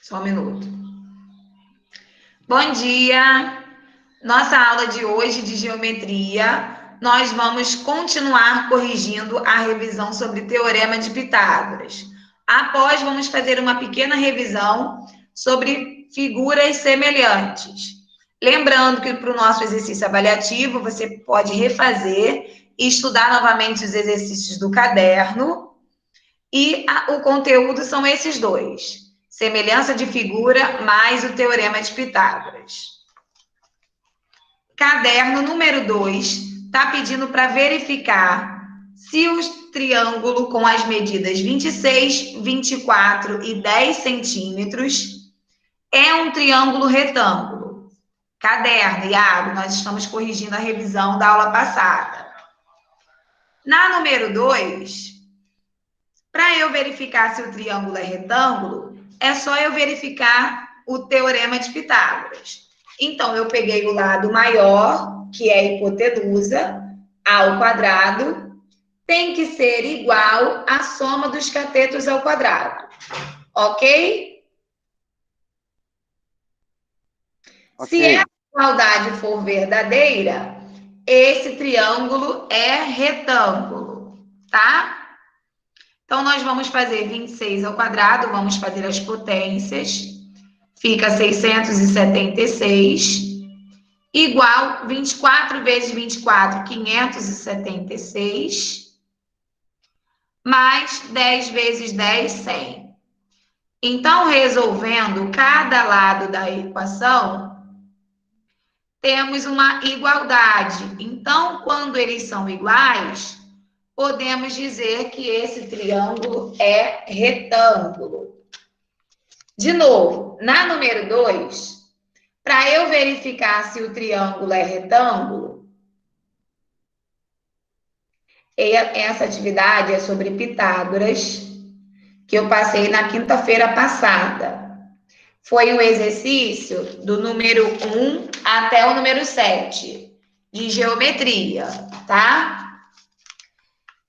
Só um minuto. Bom dia! Nossa aula de hoje de geometria, nós vamos continuar corrigindo a revisão sobre Teorema de Pitágoras. Após, vamos fazer uma pequena revisão sobre figuras semelhantes. Lembrando que para o nosso exercício avaliativo, você pode refazer e estudar novamente os exercícios do caderno. E o conteúdo são esses dois. Semelhança de figura mais o Teorema de Pitágoras. Caderno número 2 está pedindo para verificar se o triângulo com as medidas 26, 24 e 10 centímetros é um triângulo retângulo. Caderno, Iago, nós estamos corrigindo a revisão da aula passada. Na número 2, para eu verificar se o triângulo é retângulo, é só eu verificar o Teorema de Pitágoras. Então, eu peguei o lado maior, que é a hipotenusa, ao quadrado, tem que ser igual à soma dos catetos ao quadrado. Ok? Se essa igualdade for verdadeira, esse triângulo é retângulo, tá? Então, nós vamos fazer 26 ao quadrado, vamos fazer as potências. Fica 676, igual 24 vezes 24, 576, mais 10 vezes 10, 100. Então, resolvendo cada lado da equação, temos uma igualdade. Então, quando eles são iguais, podemos dizer que esse triângulo é retângulo. De novo, na número 2, para eu verificar se o triângulo é retângulo, essa atividade é sobre Pitágoras, que eu passei na quinta-feira passada. Foi um exercício do número 1 até o número 7, de geometria, tá?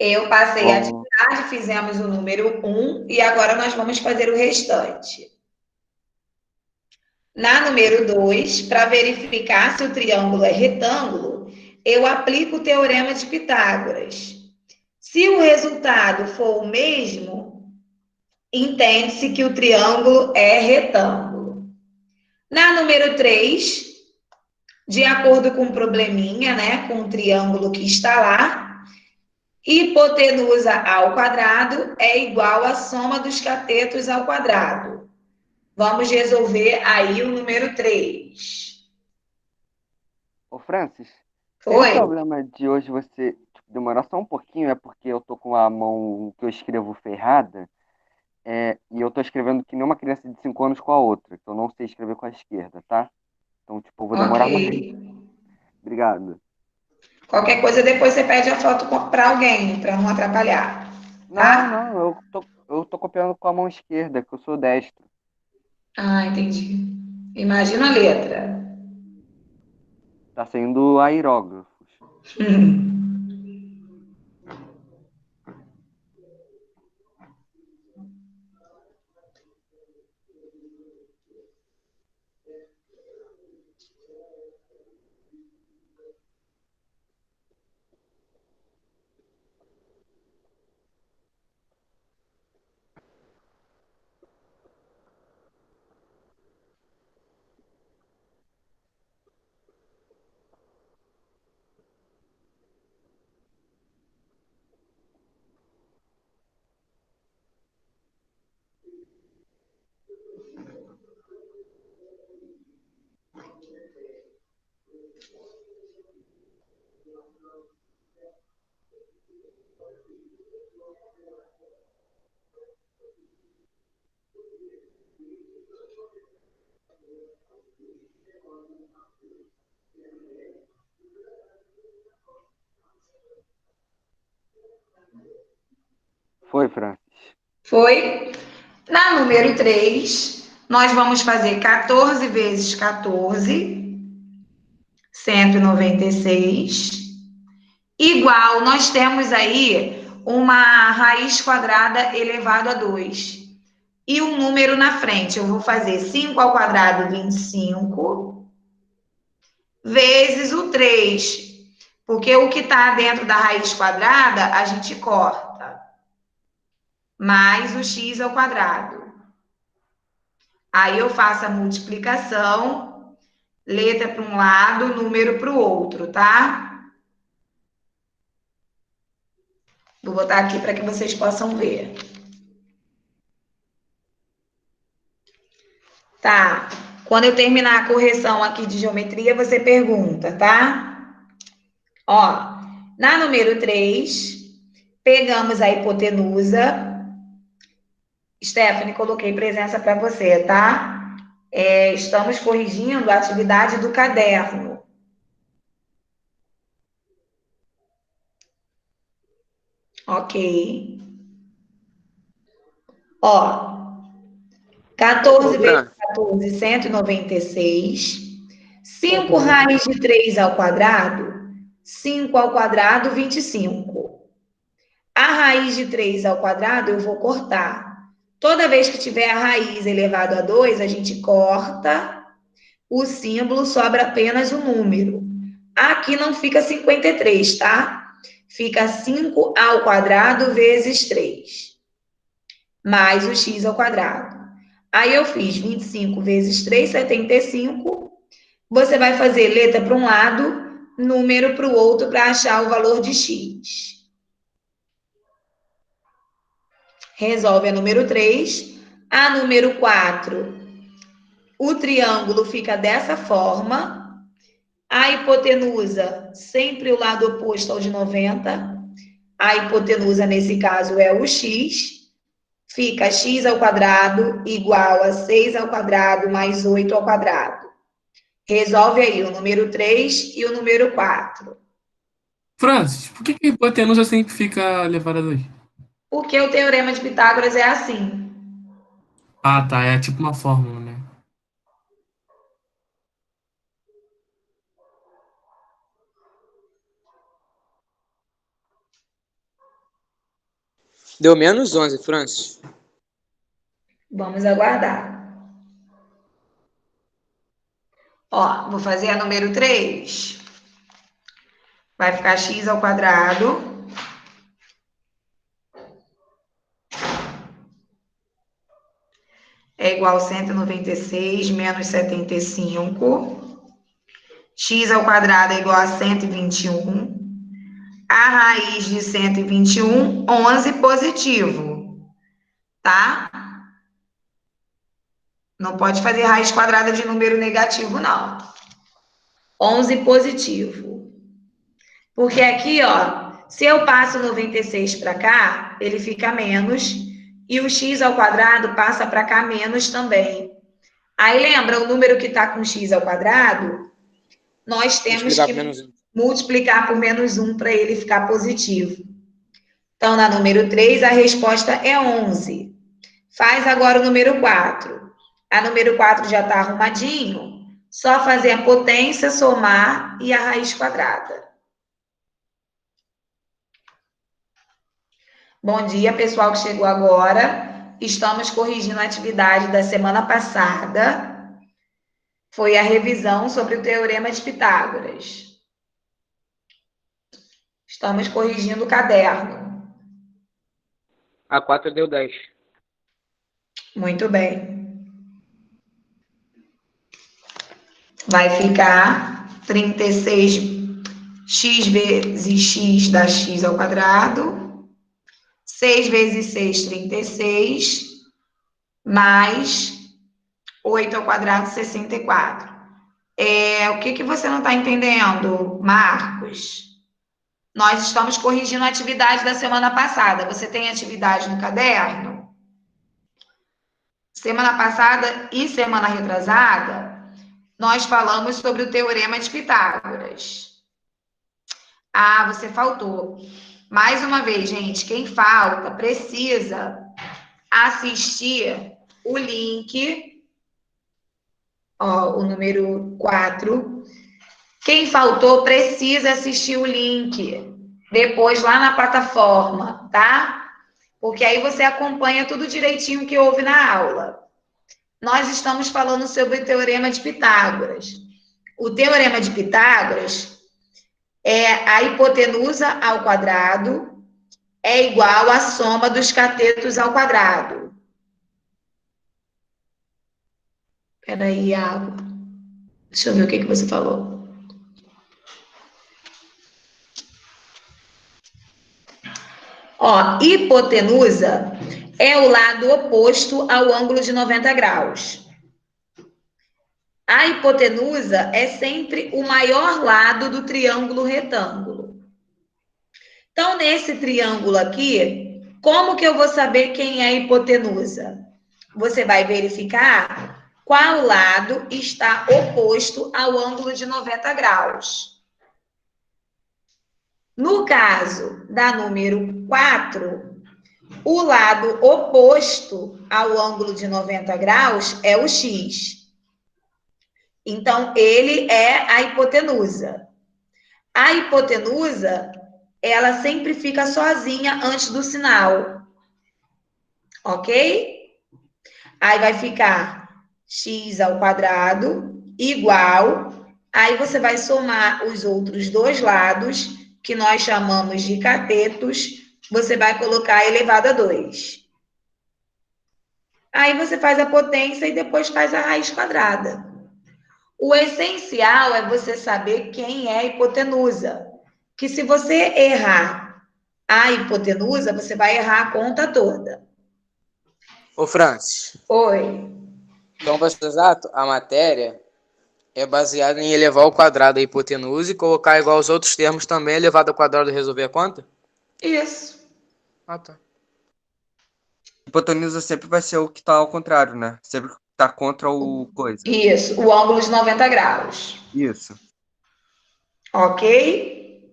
Eu passei a atividade, fizemos o número 1 e agora nós vamos fazer o restante. Na número 2, para verificar se o triângulo é retângulo, eu aplico o Teorema de Pitágoras. Se o resultado for o mesmo, entende-se que o triângulo é retângulo. Na número 3, de acordo com o probleminha, né, com o triângulo que está lá, hipotenusa ao quadrado é igual à soma dos catetos ao quadrado. Vamos resolver aí o número 3. Ô, Francis, Oi. tem problema de hoje você demorar só um pouquinho, é porque eu tô com a mão que eu escrevo ferrada, e eu tô escrevendo que nem uma criança de 5 anos com a outra, que eu não sei escrever com a esquerda, tá? Então, eu vou demorar mais. Obrigado. Qualquer coisa, depois você pede a foto para alguém, para não atrapalhar. Tá? Não, eu tô copiando com a mão esquerda, que eu sou destro. Ah, entendi. Imagina a letra. Tá saindo aerógrafos. Foi, Francis? Foi. Na número 3, nós vamos fazer 14 vezes 14, 196, igual, nós temos aí uma raiz quadrada elevado a 2. e um número na frente. Eu vou fazer 5 ao quadrado, 25, vezes o 3. Porque o que está dentro da raiz quadrada, a gente corta. Mais o x ao quadrado. Aí eu faço a multiplicação, letra para um lado, número para o outro, tá? Vou botar aqui para que vocês possam ver. Tá. Quando eu terminar a correção aqui de geometria, você pergunta, tá? Ó, na número 3, pegamos a hipotenusa. Stephanie, coloquei presença para você, tá? Estamos corrigindo a atividade do caderno. Ok. Ó, 14 vezes 14, 196. 5 raiz de 3 ao quadrado, 5 ao quadrado, 25. A raiz de 3 ao quadrado eu vou cortar. Toda vez que tiver a raiz elevado a 2, a gente corta o símbolo, sobra apenas o número. Aqui não fica 53, tá? Fica 5 ao quadrado vezes 3, mais o x ao quadrado. Aí eu fiz 25 vezes 3, 75. Você vai fazer letra para um lado, número para o outro para achar o valor de x. Resolve a número 3. A número 4, o triângulo fica dessa forma. A hipotenusa, sempre o lado oposto ao de 90. A hipotenusa, nesse caso, é o x. Fica x ao quadrado igual a 6 ao quadrado mais 8 ao quadrado. Resolve aí o número 3 e o número 4. Francis, por que a hipotenusa sempre fica elevada a 2? Porque o teorema de Pitágoras é assim. Ah, tá. É tipo uma fórmula, né? Deu menos 11, Francis. Vamos aguardar. Ó, vou fazer a número 3. Vai ficar x ao quadrado. É igual a 196 menos 75. X ao quadrado é igual a 121. A raiz de 121, 11 positivo. Tá? Não pode fazer raiz quadrada de número negativo, não. 11 positivo. Porque aqui, ó, se eu passo 96 para cá, ele fica menos. E o x ao quadrado passa para cá menos também. Aí lembra o número que está com x ao quadrado? Nós temos que multiplicar por menos 1 para ele ficar positivo. Então, na número 3, a resposta é 11. Faz agora o número 4. A número 4 já está arrumadinho. Só fazer a potência, somar e a raiz quadrada. Bom dia, pessoal que chegou agora. Estamos corrigindo a atividade da semana passada. Foi a revisão sobre o Teorema de Pitágoras. Estamos corrigindo o caderno. A 4 deu 10. Muito bem. Vai ficar 36x vezes x dá x ao quadrado. 6 vezes 6, 36. Mais 8 ao quadrado, 64. O que você não está entendendo, Marcos? Nós estamos corrigindo a atividade da semana passada. Você tem atividade no caderno? Semana passada e semana retrasada, nós falamos sobre o Teorema de Pitágoras. Ah, você faltou. Mais uma vez, gente, quem falta precisa assistir o link, ó, o número 4. Quem faltou precisa assistir o link depois lá na plataforma, tá? porque aí você acompanha tudo direitinho que houve na aula. Nós estamos falando sobre o Teorema de Pitágoras. O Teorema de Pitágoras é a hipotenusa ao quadrado é igual à soma dos catetos ao quadrado. Peraí, Iago. Deixa eu ver o que você falou. Ó, hipotenusa é o lado oposto ao ângulo de 90 graus. A hipotenusa é sempre o maior lado do triângulo retângulo. Então, nesse triângulo aqui, como que eu vou saber quem é a hipotenusa? Você vai verificar qual lado está oposto ao ângulo de 90 graus. No caso da número 4, o lado oposto ao ângulo de 90 graus é o x. Então, ele é a hipotenusa. A hipotenusa, ela sempre fica sozinha antes do sinal. Ok? Aí vai ficar x ao quadrado igual. Aí você vai somar os outros dois lados, que nós chamamos de catetos. Você vai colocar elevado a 2. Aí você faz a potência e depois faz a raiz quadrada. O essencial é você saber quem é a hipotenusa. Que se você errar a hipotenusa, você vai errar a conta toda. Ô, Francis, Oi. então, para ser exato, a matéria é baseada em elevar ao quadrado a hipotenusa e colocar igual aos outros termos também elevado ao quadrado e resolver a conta? Isso. Ah, tá. Hipotenusa sempre vai ser o que tá ao contrário, né? Sempre tá contra o coisa. Isso, o ângulo de 90 graus. Isso. Ok?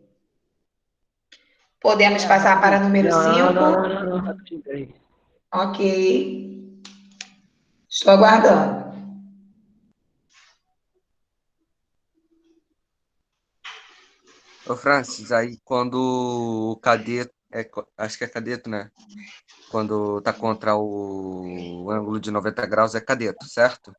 Podemos passar para número 5? Não, rapidinho, peraí. Ok. Estou aguardando. Ô, Francis, aí quando o cadeto, acho que é cadeto, né? Quando tá contra o ângulo de 90 graus é cadeto, certo?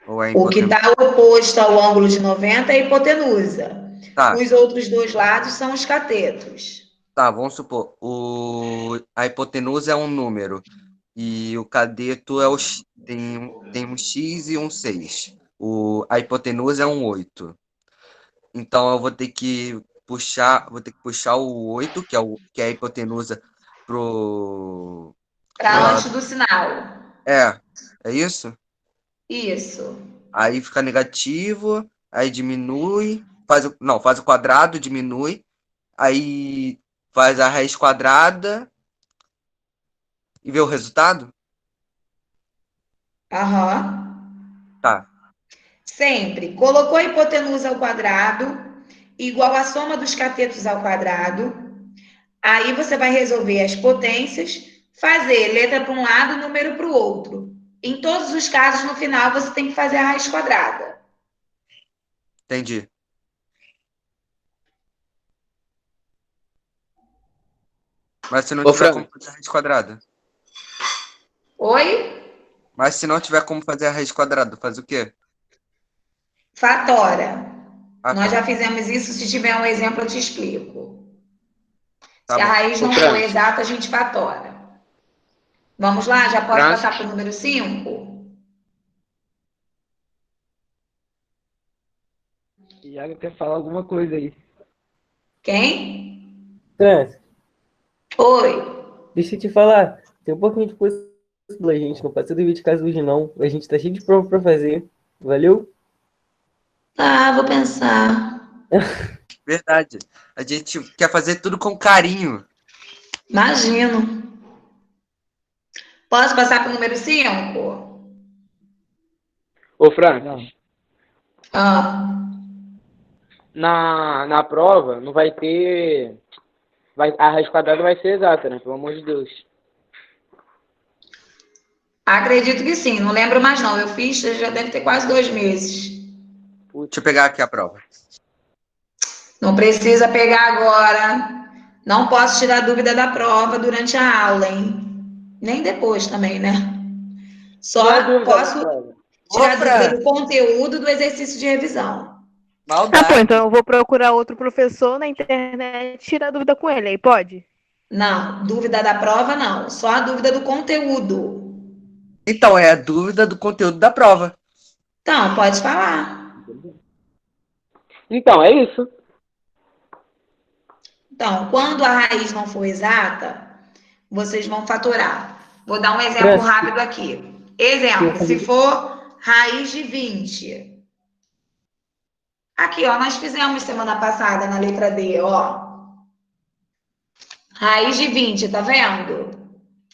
Ou é O que hipotenusa? está oposto ao ângulo de 90 é a hipotenusa. Tá, Os outros dois lados são os catetos. tá, vamos supor. A hipotenusa é um número e o cadeto é tem um x e um 6. A hipotenusa é um 8. Então eu vou ter que puxar o 8, que é a hipotenusa, pro Para antes lado. do sinal. É isso? Isso. Aí fica negativo, aí diminui, faz o quadrado, diminui, aí faz a raiz quadrada e vê o resultado? Aham. Tá, Sempre. Colocou a hipotenusa ao quadrado, igual à soma dos catetos ao quadrado. Aí você vai resolver as potências, fazer letra para um lado, número para o outro. Em todos os casos, no final, você tem que fazer a raiz quadrada. entendi. Mas se não Ô, tiver Fran, como fazer a raiz quadrada? Oi? Mas se não tiver como fazer a raiz quadrada, faz o quê? Fatora. Ah, Nós tá. já fizemos isso. Se tiver um exemplo, eu te explico. Tá Se a bom. raiz ô, não for Fran, exata, a gente fatora. Vamos lá? Já pode Fran, passar para o número 5? Iago quer falar alguma coisa aí. Quem? Trans, Oi. deixa eu te falar. Tem um pouquinho de coisa pela gente. Não passa dever de casa hoje, não. A gente tá cheio de prova pra fazer. Valeu? Tá, vou pensar. Verdade. A gente quer fazer tudo com carinho. Imagino. Posso passar para o número 5? ô, Fran, Não. Ah, na prova não vai ter. A raiz quadrada vai ser exata, né? Pelo amor de Deus. acredito que sim. Não lembro mais, não. Eu fiz, já deve ter quase 2 meses. Deixa eu pegar aqui a prova. Não precisa pegar agora. Não posso tirar dúvida da prova durante a aula, hein? Nem depois também, né? Não é Só dúvida da posso prova. tirar Ô, dúvida Fran, do conteúdo do exercício de revisão. Tá bom, maldade. então eu vou procurar outro professor na internet e tirar dúvida com ele, aí pode? Não, dúvida da prova não, só a dúvida do conteúdo. Então, é a dúvida do conteúdo da prova. Então, pode falar. Então, é isso. Então, quando a raiz não for exata, vocês vão fatorar. Vou dar um exemplo Francis, rápido aqui. Exemplo, se for raiz de 20. Aqui, ó, nós fizemos semana passada na letra D, ó. Raiz de 20, tá vendo?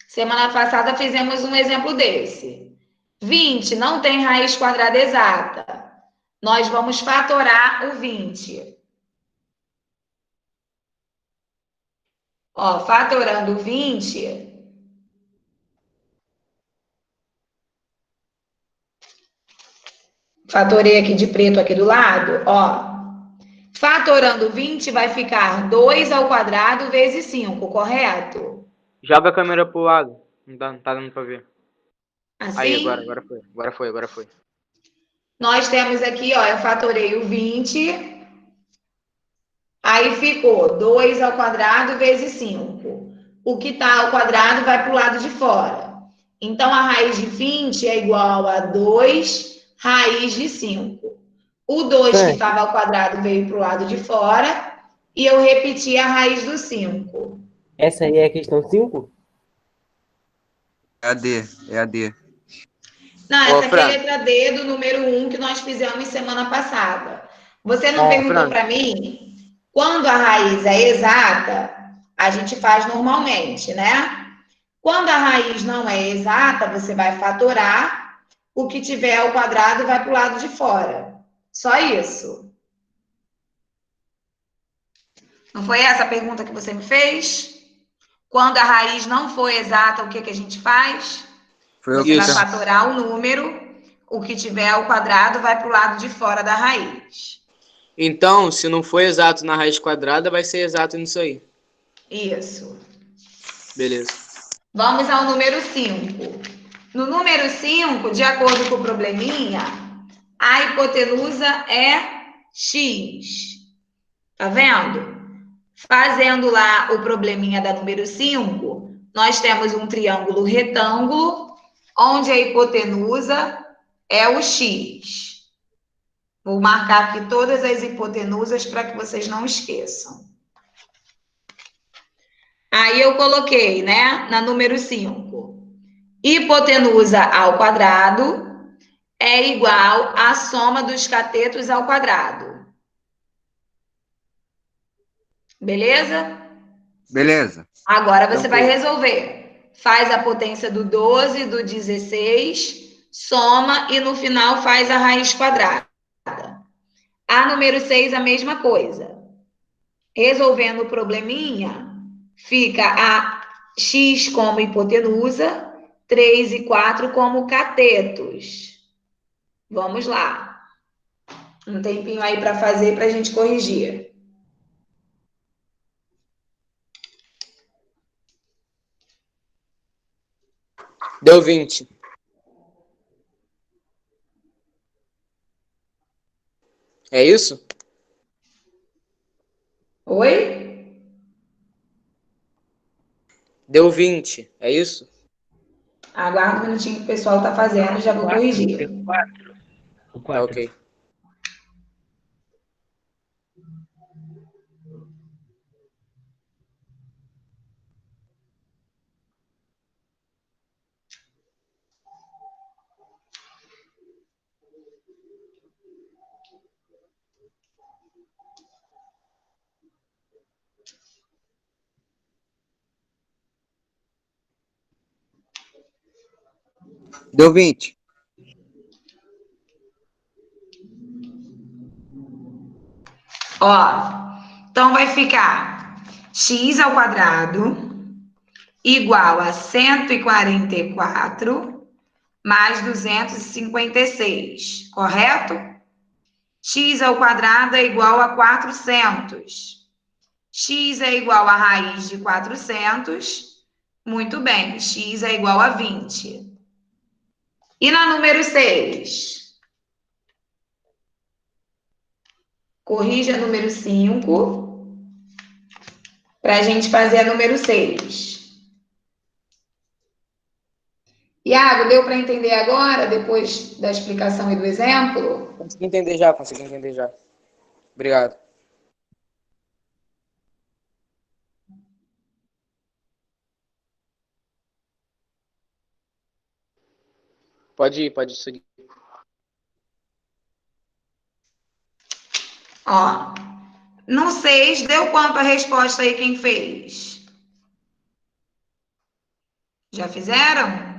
Semana passada fizemos um exemplo desse. 20 não tem raiz quadrada exata. Nós vamos fatorar o 20. Ó, fatorando o 20, fatorei aqui de preto aqui do lado, ó. Fatorando 20 vai ficar 2 ao quadrado vezes 5, correto? Joga a câmera pro lado. Não tá dando pra ver. Assim? Aí, agora foi. Nós temos aqui, ó, eu fatorei o 20, aí ficou 2 ao quadrado vezes 5. O que está ao quadrado vai para o lado de fora. Então, a raiz de 20 é igual a 2 raiz de 5. O 2 que estava ao quadrado veio para o lado de fora e eu repeti a raiz do 5. Essa aí é a questão 5? É a D. Não, Ô, essa aqui é a Fran. letra D do número 1 que nós fizemos semana passada. Você não Ó, perguntou Fran. para mim? Quando a raiz é exata, a gente faz normalmente, né? Quando a raiz não é exata, você vai fatorar. O que tiver ao quadrado vai para o lado de fora. Só isso. Não foi essa a pergunta que você me fez? Quando a raiz não for exata, o que que a gente faz? Foi eu Você vai Isso. fatorar o número, o que tiver ao quadrado vai para o lado de fora da raiz. Então, se não for exato na raiz quadrada, vai ser exato nisso aí. Isso. Beleza. Vamos ao número 5. No número 5, de acordo com o probleminha, a hipotenusa é x. Tá vendo? Fazendo lá o probleminha da número 5, nós temos um triângulo retângulo, onde a hipotenusa é o x. Vou marcar aqui todas as hipotenusas para que vocês não esqueçam. Aí eu coloquei, né, na número 5. Hipotenusa ao quadrado é igual à soma dos catetos ao quadrado. Beleza? Beleza. Agora você vai Tranquilo. resolver. Faz a potência do 12, do 16, soma e no final faz a raiz quadrada. A número 6, a mesma coisa. Resolvendo o probleminha, fica a x como hipotenusa, 3 e 4 como catetos. Vamos lá. Um tempinho aí para fazer para a gente corrigir. Deu 20. É isso? Oi? Deu 20. É isso? Aguarda um minutinho que o pessoal está fazendo, já vou corrigir. o Tá 4. ok. Deu 20. Ó, então vai ficar x ao quadrado igual a 144 mais 256, correto? X ao quadrado é igual a 400. X é igual a raiz de 400. Muito bem, x é igual a 20. E na número 6? Corrija a número 5 para a gente fazer a número 6. Iago, deu para entender agora, depois da explicação e do exemplo? Consegui entender já. Obrigado. Pode seguir. Ó, no 6, deu quanto a resposta aí quem fez? Já fizeram?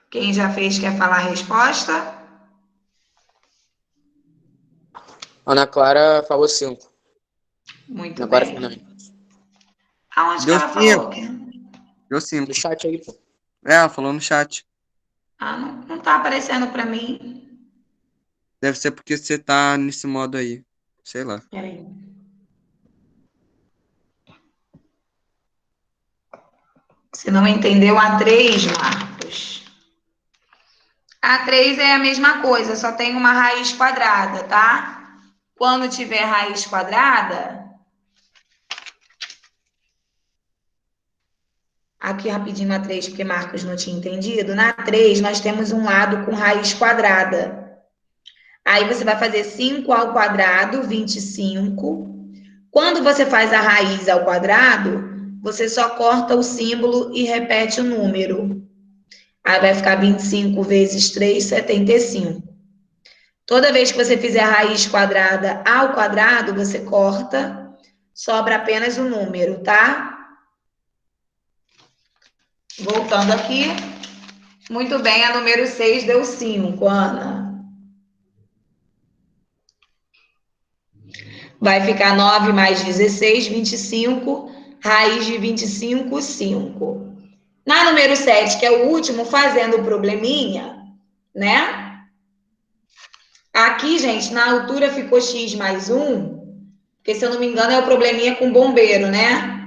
Quem já fez quer falar a resposta? Ana Clara falou 5. Muito Ana Clara bem. Fernandes. Aonde que Deu ela falou? 5. Deu 5. No chat aí, pô. Ela falou no chat. Ah, não tá aparecendo para mim. Deve ser porque você tá nesse modo aí. Sei lá. Peraí. Você não entendeu a 3, Marcos? A 3 é a mesma coisa, só tem uma raiz quadrada, tá? Quando tiver raiz quadrada... Aqui rapidinho na 3, porque Marcos não tinha entendido. Na 3, nós temos um lado com raiz quadrada. Aí você vai fazer 5 ao quadrado, 25. Quando você faz a raiz ao quadrado, você só corta o símbolo e repete o número. Aí vai ficar 25 vezes 3, 75. Toda vez que você fizer a raiz quadrada ao quadrado, você corta, sobra apenas o número, tá? Voltando aqui. Muito bem, a número 6 deu 5, Ana. Vai ficar 9 mais 16, 25. Raiz de 25, 5. Na número 7, que é o último, fazendo o probleminha, né? Aqui, gente, na altura ficou x mais 1, porque, se eu não me engano, é o probleminha com bombeiro, né?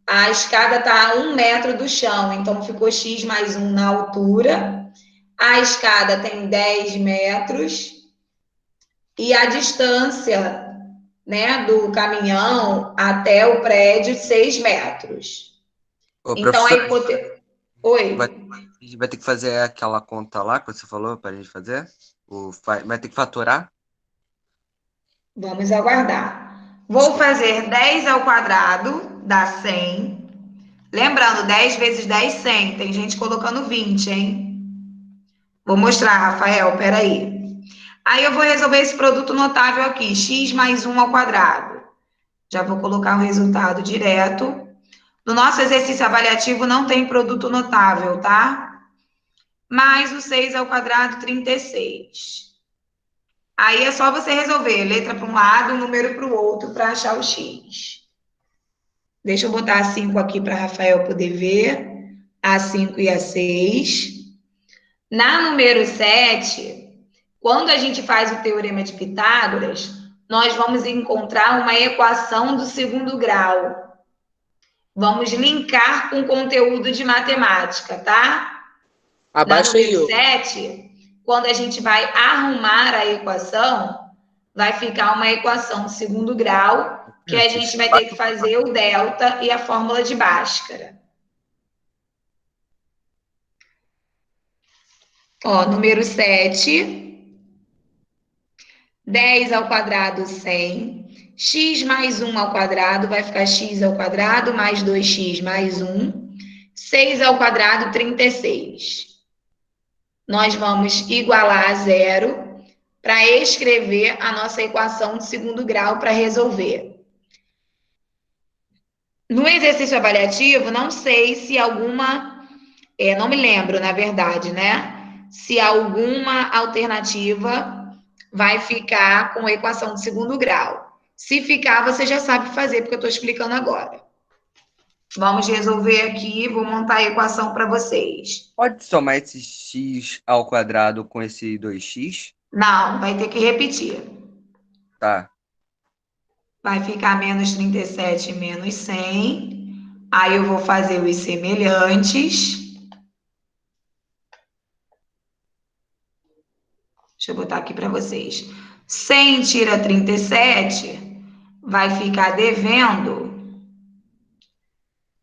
A escada está a 1 metro do chão, então ficou x mais 1 na altura. A escada tem 10 metros. E a distância, né, do caminhão até o prédio, 6 metros. Ô, Então, a professor, hipótese... Oi. a gente vai ter que fazer aquela conta lá que você falou pra gente fazer? Vai ter que faturar? Vamos aguardar. Vou fazer 10 ao quadrado, dá 100. Lembrando, 10 vezes 10, 100. Tem gente colocando 20, hein? Vou mostrar, Rafael, peraí. Aí eu vou resolver esse produto notável aqui, x mais 1 ao quadrado. Já vou colocar o resultado direto. No nosso exercício avaliativo não tem produto notável, tá? Mais o 6 ao quadrado, 36. Aí é só você resolver, letra para um lado, número para o outro, para achar o x. Deixa eu botar a 5 aqui para Rafael poder ver. A 5 e a 6. Na número 7, quando a gente faz o teorema de Pitágoras, nós vamos encontrar uma equação do segundo grau. Vamos linkar com conteúdo de matemática, tá? Abaixa Na aí, número ô. 7, quando a gente vai arrumar a equação, vai ficar uma equação de segundo grau, que a gente vai ter que fazer o delta e a fórmula de Bhaskara. Ó, número 7, 10 ao quadrado, 100. X mais 1 ao quadrado vai ficar x ao quadrado mais 2x mais 1. 6 ao quadrado, 36. Nós vamos igualar a zero para escrever a nossa equação de segundo grau para resolver. No exercício avaliativo, não sei se alguma... não me lembro, na verdade, né? Se alguma alternativa vai ficar com equação de segundo grau. Se ficar, você já sabe fazer, porque eu estou explicando agora. Vamos resolver aqui, vou montar a equação para vocês. Pode somar esse x ao quadrado com esse 2x? Não, vai ter que repetir. Tá. Vai ficar menos 37 menos 100. Aí eu vou fazer os semelhantes. Deixa eu botar aqui para vocês. 100 tira 37, vai ficar devendo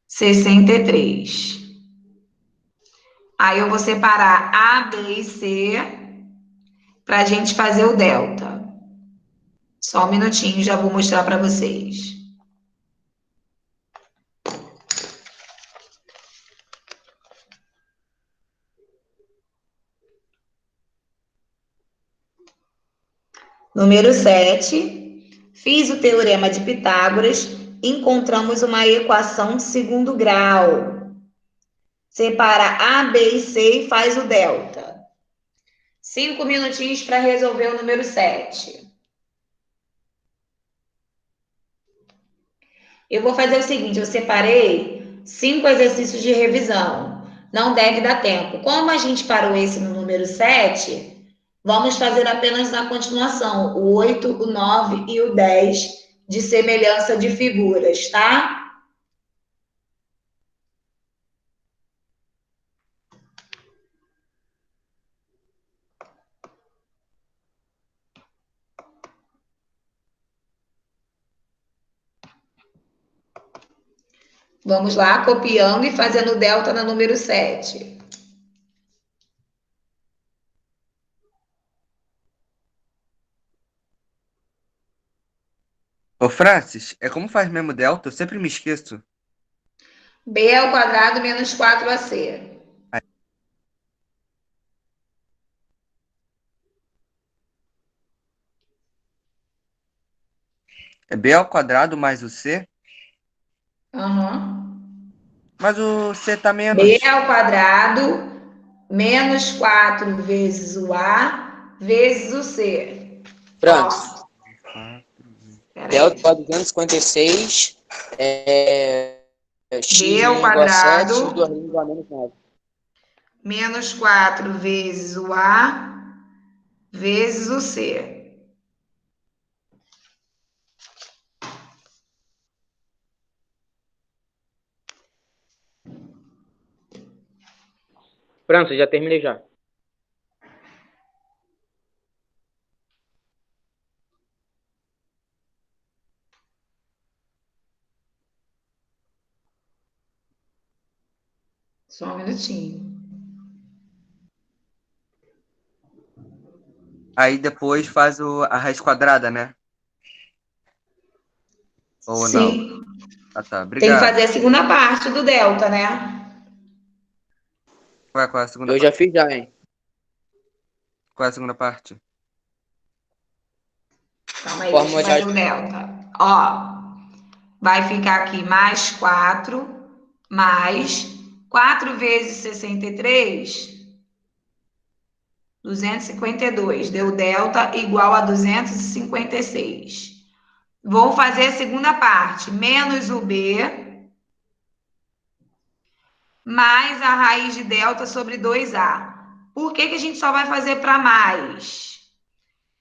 63. Aí eu vou separar A, B e C para a gente fazer o delta. Só um minutinho, já vou mostrar para vocês. Número 7. Fiz o teorema de Pitágoras, encontramos uma equação de segundo grau. Separa A, B e C e faz o delta. 5 minutinhos para resolver o número 7. Eu vou fazer o seguinte, eu separei 5 exercícios de revisão. Não deve dar tempo. Como a gente parou esse no número 7, vamos fazer apenas na continuação, o 8, o 9 e o 10 de semelhança de figuras, tá? Vamos lá, copiando e fazendo delta no número 7. Ô, Francis, é como faz mesmo delta? Eu sempre me esqueço. B ao quadrado menos 4AC. É b ao quadrado mais o c? Aham. Mas o c tá menos. B ao quadrado menos 4 vezes o A vezes o C. Francis, Ó, peraí. delta igual a 256, x B ao igual a 7, x quadrado 2 igual a menos 9. menos 4 vezes o A vezes o C. Francis, já terminei já. Só um minutinho. Aí depois faz a raiz quadrada, né? Ou não? Sim. Ah, tá. Tem que Obrigado. fazer a segunda parte do delta, né? Qual é a segunda Eu parte? já fiz já, hein? Qual é a segunda parte? Calma aí, deixa eu fazer o delta. Ó, vai ficar aqui mais 4, mais 4 vezes 63, 252. Deu delta igual a 256. Vou fazer a segunda parte. Menos o B, mais a raiz de delta sobre 2A. Por que a gente só vai fazer para mais?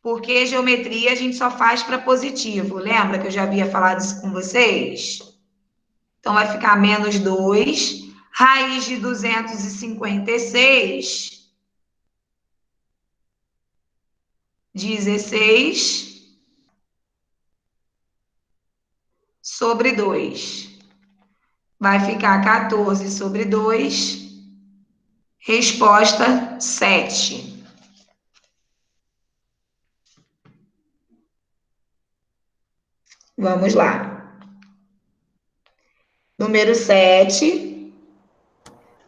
Porque geometria a gente só faz para positivo. Lembra que eu já havia falado isso com vocês? Então, vai ficar menos 2, raiz de 256, 16, sobre 2. Vai ficar 14 sobre 2, resposta 7. Vamos lá. Número 7,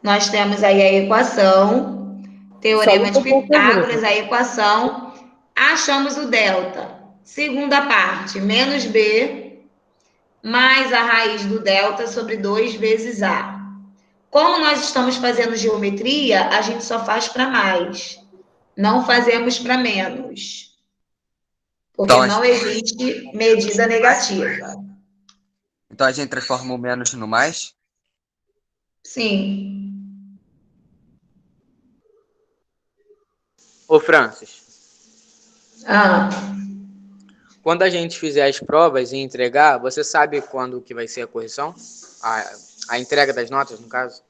nós temos aí a equação, teorema de Pitágoras, a equação, achamos o delta. Segunda parte, menos B, mais a raiz do delta sobre 2 vezes A. Como nós estamos fazendo geometria, a gente só faz para mais. Não fazemos para menos. Porque Então, não existe medida negativa. Então a gente transforma o menos no mais? Sim. Ô, Francis, Ah, quando a gente fizer as provas e entregar, você sabe quando que vai ser a correção? A entrega das notas, no caso?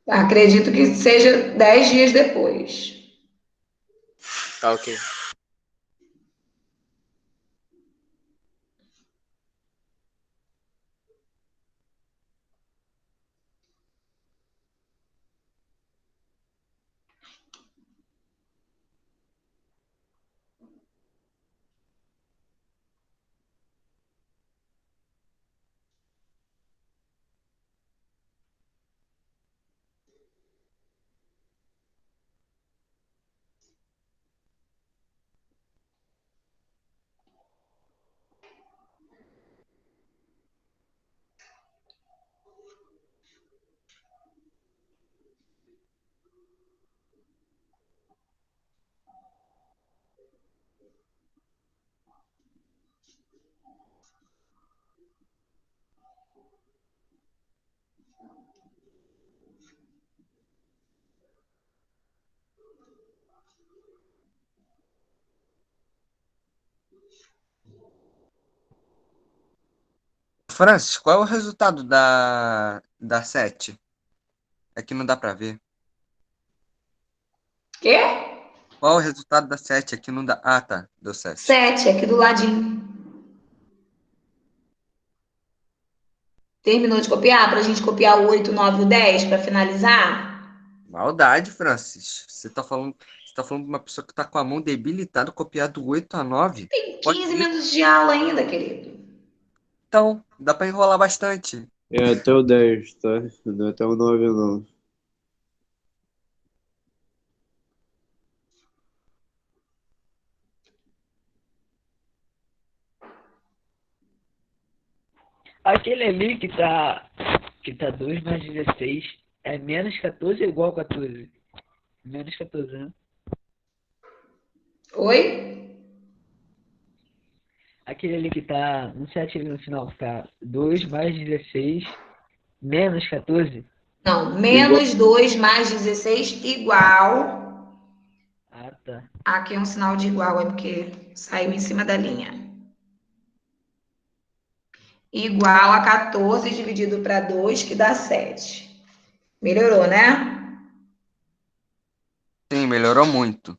acredito que seja 10 dias depois. Tá, ok. Francis, qual é o resultado da 7? Aqui não dá pra ver. Quê? Qual é o resultado da 7? Aqui não dá. Ah, tá. Deu 7. 7, aqui do ladinho. Terminou de copiar? Para a gente copiar o 8, 9 e o 10 para finalizar? Maldade, Francis. Você tá falando de uma pessoa que tá com a mão debilitada, copiar do 8 a 9? Tem Pode 15 ir. minutos de aula ainda, querido. Então, dá pra enrolar bastante. É até o 10, tá? Não é até o 9 não. Aquele ali que tá 2 mais 16 é menos 14 ou igual a 14? Menos 14, né? Oi? Aquele ali que tá no 7 ali no final, tá 2 mais 16 menos 14? Não, Igual. menos 2 mais 16 igual. Ah, tá. Aqui é um sinal de igual, é porque saiu em cima da linha. Igual a 14 dividido para 2, que dá 7. Melhorou, né? Sim, melhorou muito.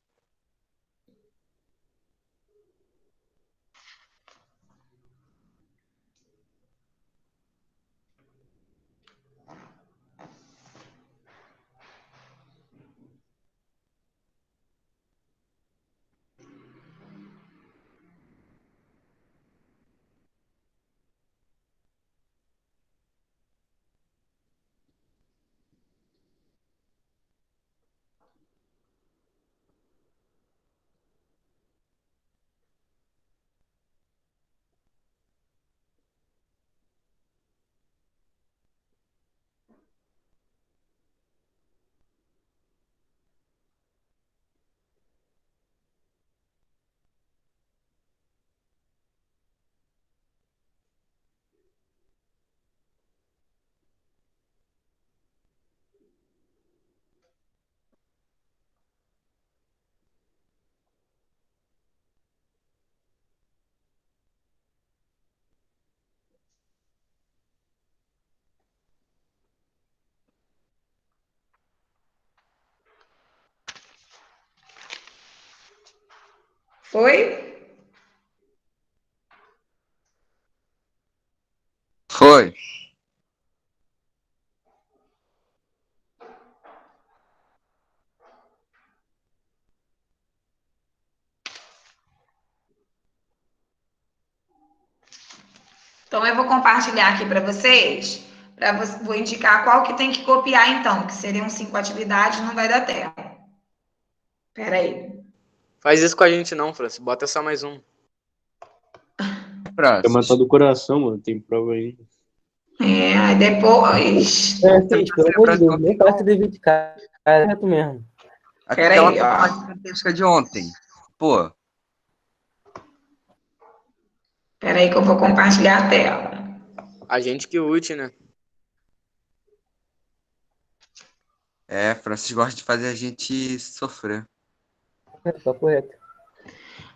Foi? Foi. Então eu vou compartilhar aqui para vocês. Vou indicar qual que tem que copiar, então, que seriam 5 atividades, não vai dar tempo. Espera aí. Faz isso com a gente não, Francis. Bota só mais um. Quer matar Francis. do coração, mano. Tem prova ainda. Aí depois. Francis, pelo amor de Lembrando Deus, que nem faça dever de casa, é reto mesmo. Espera aquela aí, ó. estatística de ontem. Pô, Espera aí que eu vou compartilhar a tela. A gente que lute, né? É, Francis gosta de fazer a gente sofrer. Tá correto.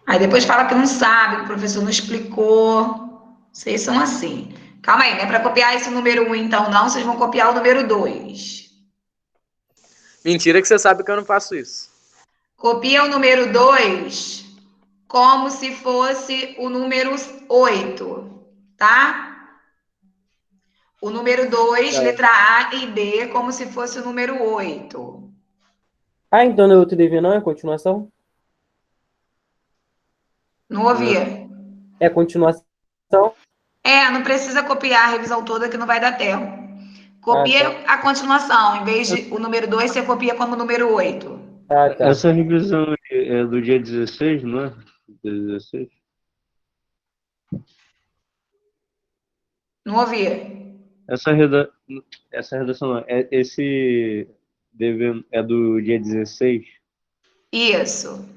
Aí depois fala que não sabe, que o professor não explicou. Vocês são assim. Calma aí, não é para copiar esse número 1 então, não. Vocês vão copiar o número 2. Mentira que você sabe que eu não faço isso. Copia o número 2 como se fosse o número 8, tá? O número 2, Tá. letra A e B, como se fosse o número 8. Ah, então não é outro dever, não? É continuação? Não ouvi? É continuação? Não precisa copiar a revisão toda que não vai dar tempo. Ah, Copia tá. a continuação. Em vez de o número 2, você copia como número 8. Ah, tá. Essa revisão é do dia 16, não é? Dia 16? Não ouvi. Essa redação não. Esse dever é do dia 16? Isso.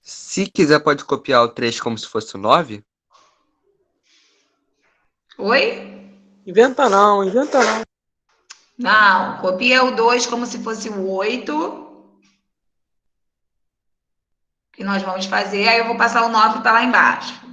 Se quiser, pode copiar o 3 como se fosse o 9? Oi? Inventa não, inventa não. Não, copia o 2 como se fosse o 8, que nós vamos fazer. Aí eu vou passar o 9 para lá embaixo.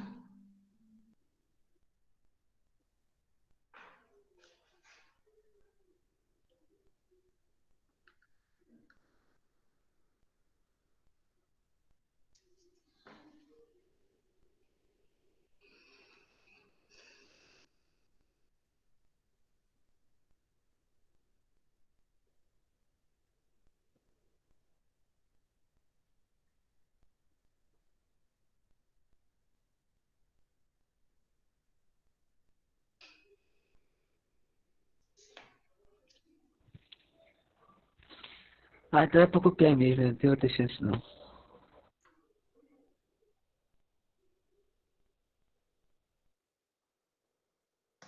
Ah, então é pra copiar mesmo, não tem outra chance não.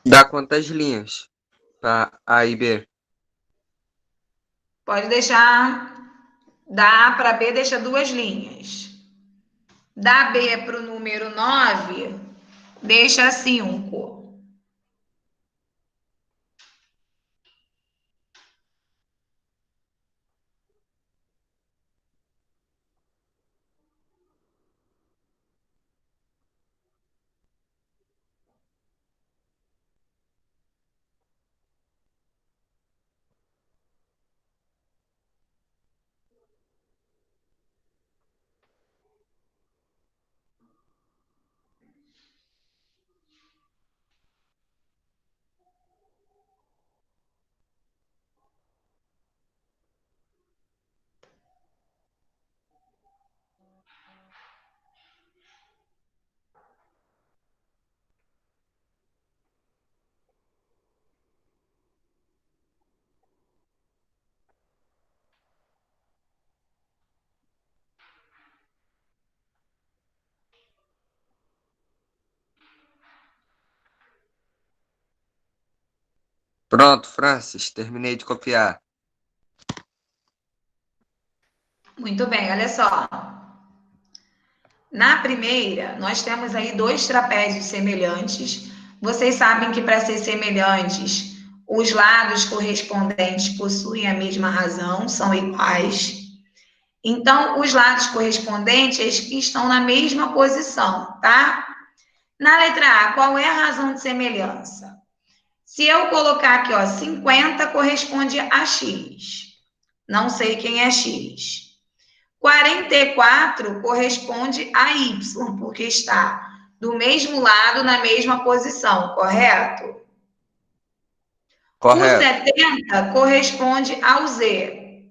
Dá quantas linhas? Para A e B. Pode deixar da A para B, deixa 2 linhas. Da B para o número 9, deixa 5. Pronto, Francis, terminei de copiar. Muito bem, olha só. Na primeira, nós temos aí 2 trapézios semelhantes. Vocês sabem que para ser semelhantes, os lados correspondentes possuem a mesma razão, são iguais. Então, os lados correspondentes estão na mesma posição, tá? Na letra A, qual é a razão de semelhança? Se eu colocar aqui, ó, 50 corresponde a X. Não sei quem é X. 44 corresponde a Y, porque está do mesmo lado, na mesma posição, correto? O Correto. 70 corresponde ao Z.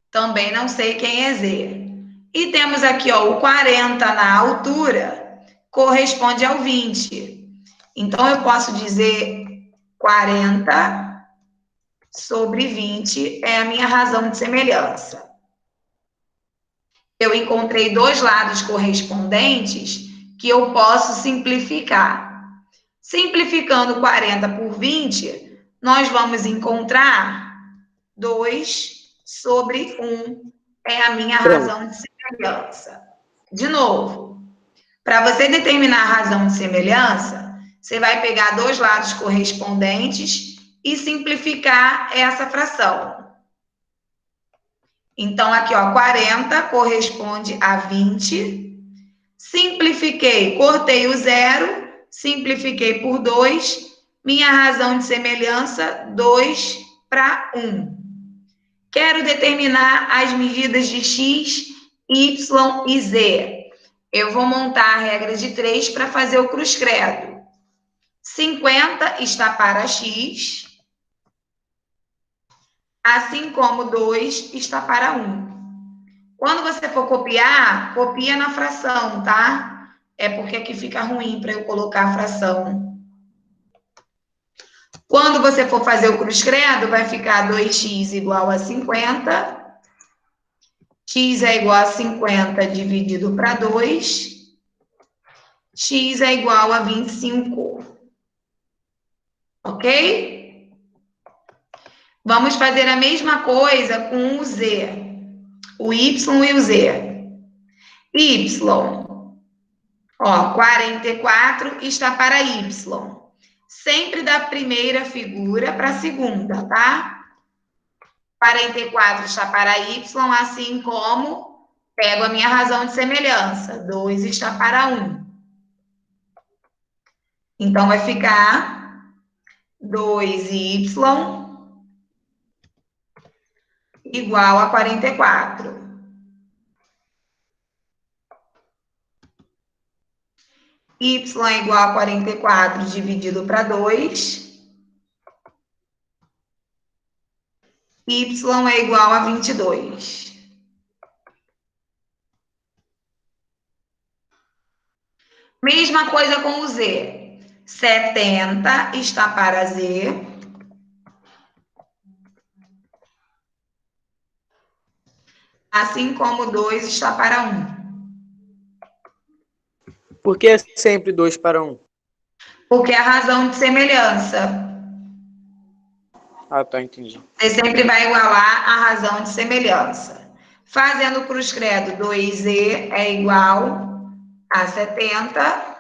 Também não sei quem é Z. E temos aqui, ó, o 40 na altura corresponde ao 20. Então, eu posso dizer 40 sobre 20 é a minha razão de semelhança. Eu encontrei dois lados correspondentes que eu posso simplificar. Simplificando 40 por 20, nós vamos encontrar 2 sobre 1 é a minha razão de semelhança. De novo, para você determinar a razão de semelhança, você vai pegar dois lados correspondentes e simplificar essa fração. Então, aqui, ó, 40 corresponde a 20. Simplifiquei, cortei o zero, simplifiquei por 2. Minha razão de semelhança, 2 para 1. Quero determinar as medidas de x, y e z. Eu vou montar a regra de 3 para fazer o cruz-credo. 50 está para x, assim como 2 está para 1. Quando você for copiar, copia na fração, tá? É porque aqui fica ruim para eu colocar a fração. Quando você for fazer o cruz-credo, vai ficar 2x igual a 50. X é igual a 50 dividido para 2. X é igual a 25. Ok? Vamos fazer a mesma coisa com o Z. O Y e o Z. Y. Ó, 44 está para Y. Sempre da primeira figura para a segunda, tá? 44 está para Y, assim como pego a minha razão de semelhança. 2 está para 1. Então, vai ficar 2y igual a 44. Y é igual a 44 dividido para 2. Y é igual a 22. Mesma coisa com o Z. 70 está para Z. Assim como 2 está para 1. Por que é sempre 2 para 1? Porque é a razão de semelhança. Ah, tá, entendi. Você sempre vai igualar a razão de semelhança. Fazendo o cruz-credo, 2Z é igual a 70.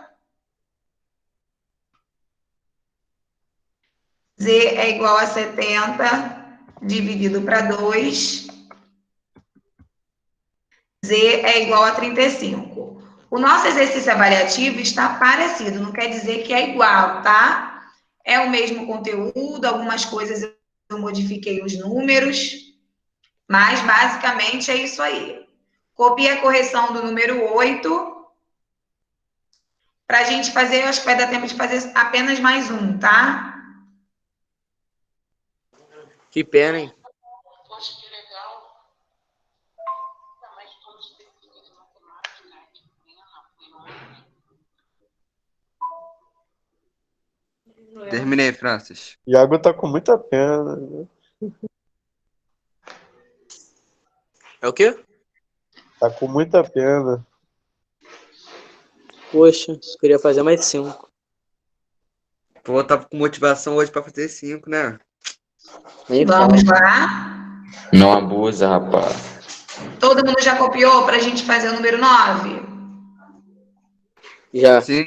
Z é igual a 70 dividido para 2. Z é igual a 35. O nosso exercício avaliativo está parecido, não quer dizer que é igual, tá? É o mesmo conteúdo, algumas coisas eu modifiquei os números, mas basicamente é isso aí. Copia a correção do número 8. Para a gente fazer, eu acho que vai dar tempo de fazer apenas mais um, tá? Que pena, hein? Terminei, Francis. Iago tá com muita pena, né? É o quê? Tá com muita pena. Poxa, queria fazer mais 5. Pô, tá com motivação hoje pra fazer 5, né? Nem Vamos fala. lá. Não abusa, rapaz. Todo mundo já copiou para a gente fazer o número 9? Já. Sim.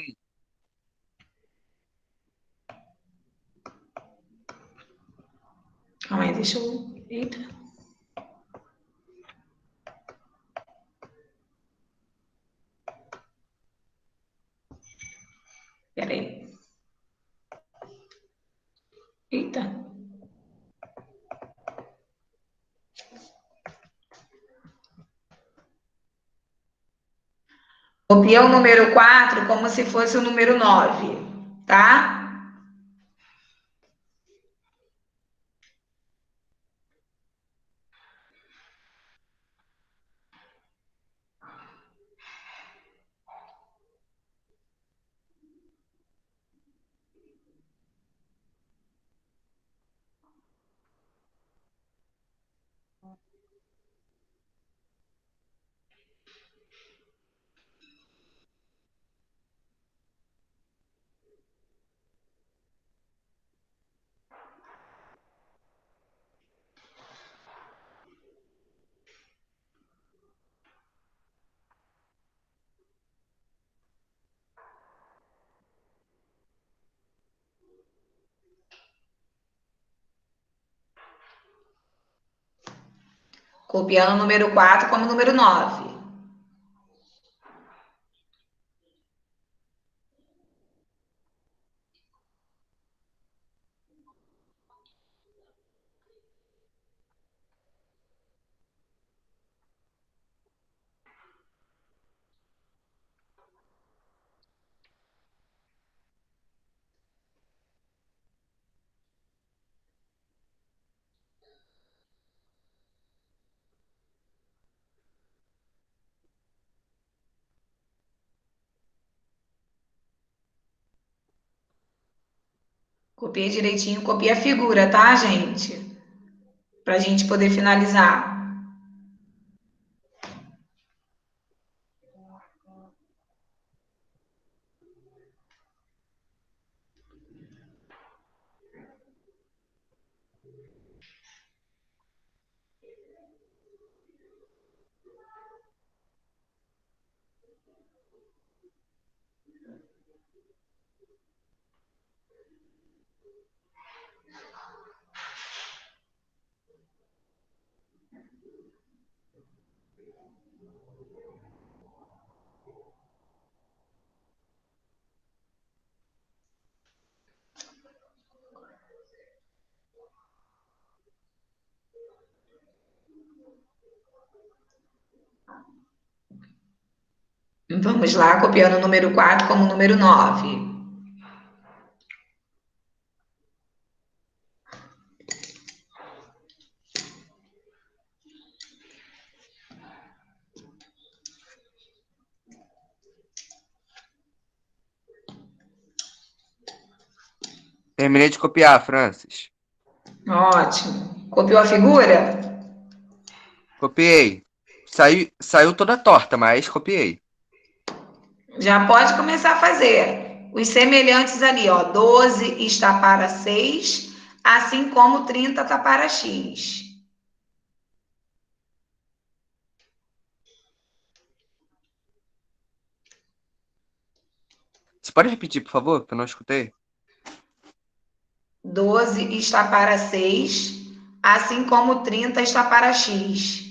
Calma aí, deixa eu... Eita. Copia o número 4 como se fosse o número 9, tá? Copiando o número 4 como número 9. Copiei direitinho, copia a figura, tá, gente? Pra gente poder finalizar. Vamos lá, copiando o número 4 como número 9. Terminei de copiar, Francis. Ótimo. Copiou a figura? Copiei. Saiu toda torta, mas copiei. Já pode começar a fazer. Os semelhantes ali, ó. 12 está para 6, assim como 30 está para X. Você pode repetir, por favor, que eu não escutei? 12 está para 6, assim como 30 está para X.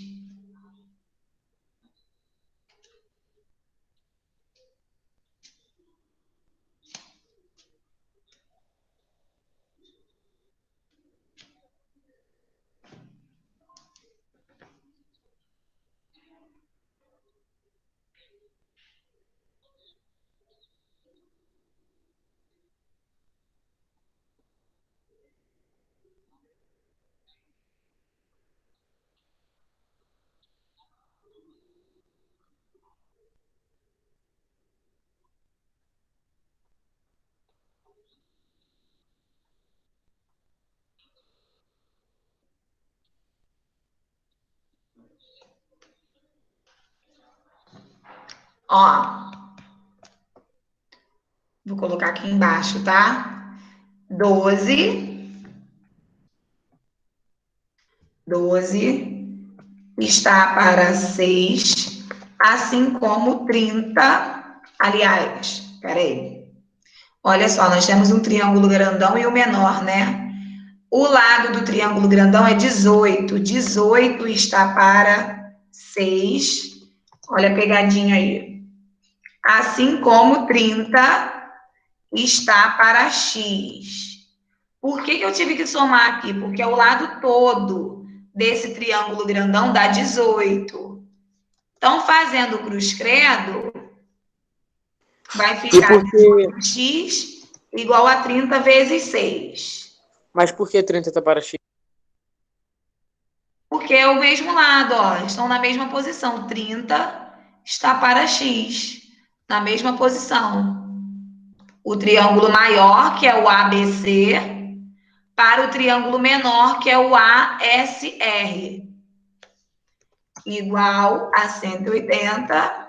Ó, vou colocar aqui embaixo, tá? 12 está para 6, assim como 30. Aliás, peraí. Olha só, nós temos um triângulo grandão e o menor, né? O lado do triângulo grandão é 18. 18 está para 6. Olha a pegadinha aí. Assim como 30 está para X. Por que eu tive que somar aqui? Porque é o lado todo desse triângulo grandão dá 18. Então, fazendo cruz credo, Vai E ficar por que... x igual a 30 vezes 6. Mas por que 30 está para x? Porque é o mesmo lado, ó. Estão na mesma posição. 30 está para x. Na mesma posição. O triângulo maior, que é o ABC, para o triângulo menor, que é o ASR. Igual a 180.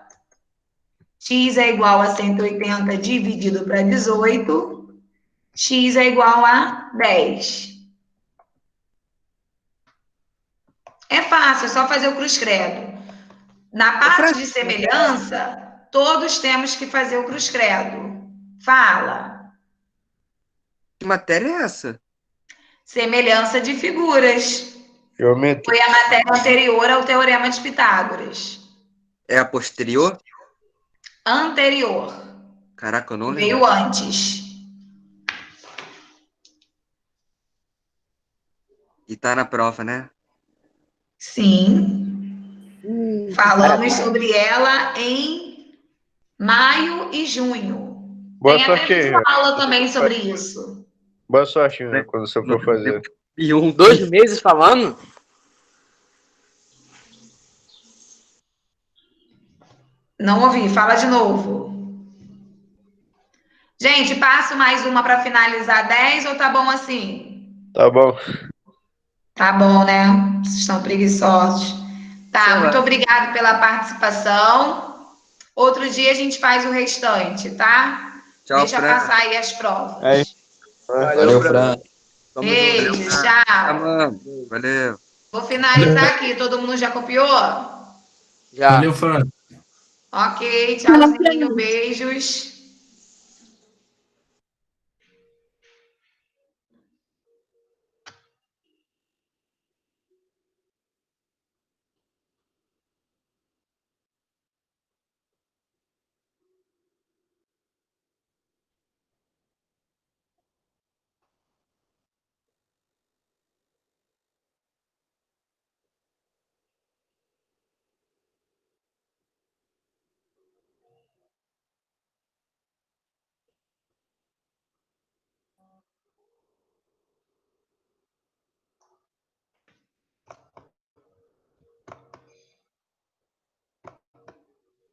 X é igual a 180 dividido para 18. X é igual a 10. É fácil, é só fazer o cruz-credo. Na parte de semelhança, todos temos que fazer o cruz-credo. Fala. Que matéria é essa? Semelhança de figuras. Geometria. Foi a matéria anterior ao Teorema de Pitágoras. É a posterior? Anterior. Caraca, eu não lembro. Veio antes. E tá na prova, né? Sim. Falamos sobre ela em maio e junho. Boa Tem sorte até aí, uma aula também sobre isso. Boa sorte, né, quando você for fazer. E 2 meses falando? Não ouvi, fala de novo. Gente, passo mais uma para finalizar 10 ou tá bom assim? Tá bom. Tá bom, né? Vocês estão preguiçosos. Tá, Sei lá. muito obrigada pela participação. Outro dia a gente faz o restante, tá? Tchau, Deixa Fran. passar aí as provas. Aí. Valeu, Fran. Tamo Beijo, junto. tchau. Tá, mano. Valeu. Vou finalizar aqui. Todo mundo já copiou? Já. Valeu, Fran. Ok, tchauzinho, beijos.